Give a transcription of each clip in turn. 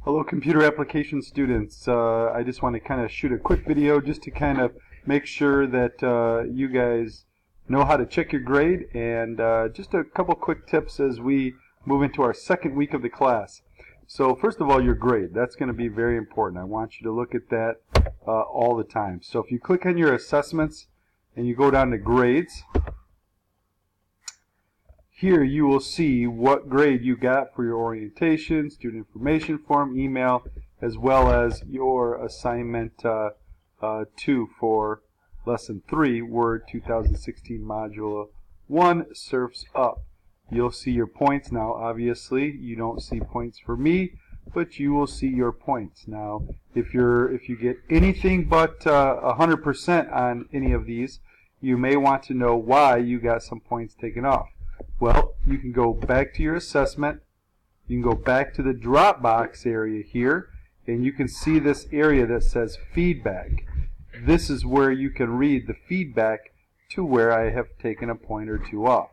Hello computer application students. I just want to kind of shoot a quick video just to kind of make sure that you guys know how to check your grade, and just a couple quick tips as we move into our second week of the class. So first of all, your grade. That's going to be very important. I want you to look at that all the time. So if you click on your assessments and you go down to grades, here you will see what grade you got for your orientation, student information form, email, as well as your assignment 2 for lesson 3, Word 2016 Module 1, Surfs Up. You'll see your points now. Obviously, you don't see points for me, but you will see your points. Now, if you get anything but 100% on any of these, you may want to know why you got some points taken off. Well, you can go back to your assessment, you can go back to the Dropbox area here, and you can see this area that says feedback. This is where you can read the feedback to where I have taken a point or two off.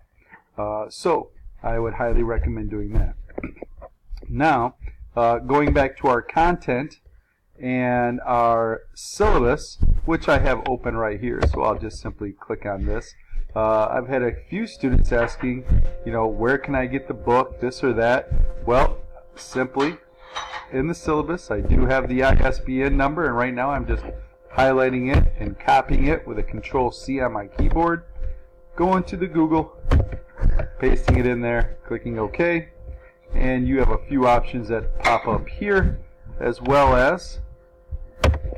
So I would highly recommend doing that. Now, going back to our content and our syllabus, which I have open right here, so I'll just simply click on this. I've had a few students asking, where can I get the book, this or that? Well, simply in the syllabus, I do have the ISBN number, and right now I'm just highlighting it and copying it with a Control-C on my keyboard, going to the Google, pasting it in there, clicking OK, and you have a few options that pop up here, as well as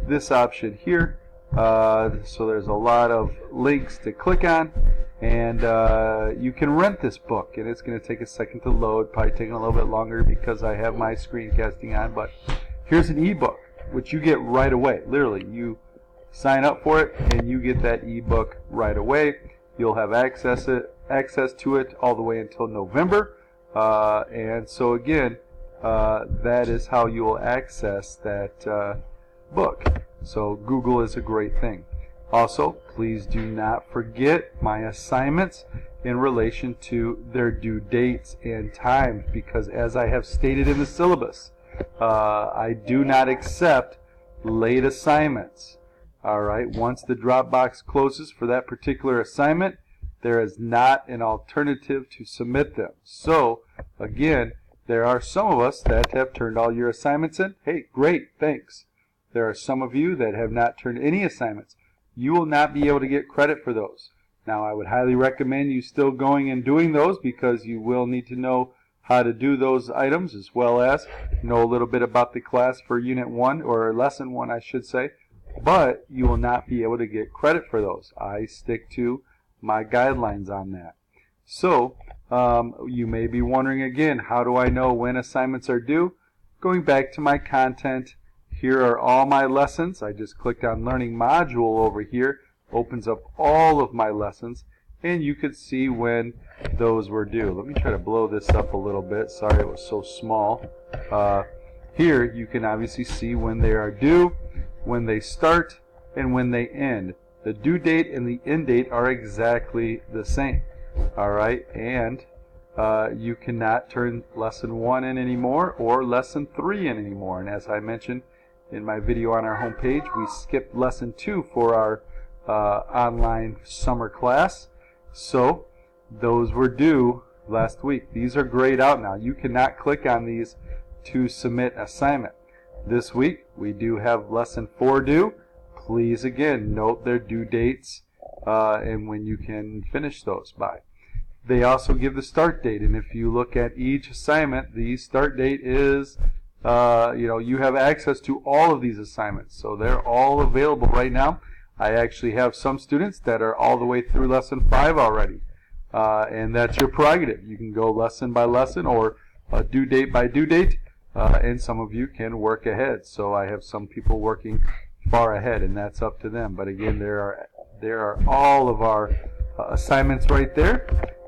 this option here. So there's a lot of links to click on, and you can rent this book, and it's going to take a second to load, probably taking a little bit longer because I have my screencasting on, but here's an ebook which you get right away. Literally, you sign up for it and you get that ebook right away. You'll have access to it all the way until November, and so again, that is how you will access that book. So Google is a great thing. Also, please do not forget my assignments in relation to their due dates and times, because as I have stated in the syllabus, I do not accept late assignments. Alright, once the Dropbox closes for that particular assignment, there is not an alternative to submit them. So, again, there are some of us that have turned all your assignments in. Hey, great, thanks. There are some of you that have not turned any assignments. You will not be able to get credit for those. Now, I would highly recommend you still going and doing those, because you will need to know how to do those items, as well as know a little bit about the class for Unit 1, or Lesson 1, I should say. But you will not be able to get credit for those. I stick to my guidelines on that. So, you may be wondering again, how do I know when assignments are due? Going back to my content, here are all my lessons. I just clicked on Learning Module over here, opens up all of my lessons, and you could see when those were due. Let me try to blow this up a little bit. Sorry it was so small. Here you can obviously see when they are due, when they start, and when they end. The due date and the end date are exactly the same. Alright, and you cannot turn Lesson 1 in anymore, or Lesson 3 in anymore. And as I mentioned in my video on our home page, we skipped Lesson 2 for our online summer class. So those were due last week. These are grayed out now. You cannot click on these to submit assignment. This week we do have Lesson 4 due. Please again note their due dates and when you can finish those by. They also give the start date, and if you look at each assignment, the start date is you have access to all of these assignments, so they're all available right now. I actually have some students that are all the way through Lesson 5 already, and that's your prerogative. You can go lesson by lesson, or due date by due date, and some of you can work ahead. So I have some people working far ahead, and that's up to them. But again, there are all of our assignments right there,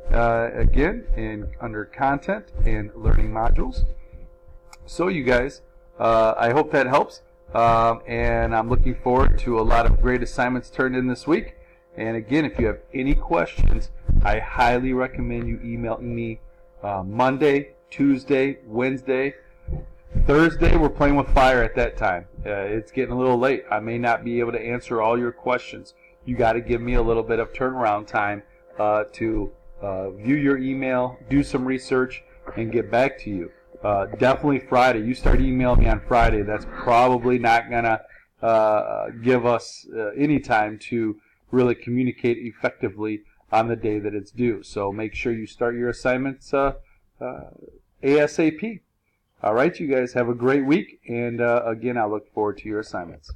again, under content and learning modules. So you guys, I hope that helps, and I'm looking forward to a lot of great assignments turned in this week. And again, if you have any questions, I highly recommend you emailing me Monday, Tuesday, Wednesday, Thursday, we're playing with fire at that time. It's getting a little late. I may not be able to answer all your questions. You got to give me a little bit of turnaround time to view your email, do some research, and get back to you. Definitely Friday. You start emailing me on Friday. That's probably not going to give us any time to really communicate effectively on the day that it's due. So make sure you start your assignments ASAP. All right, you guys have a great week, and again, I look forward to your assignments.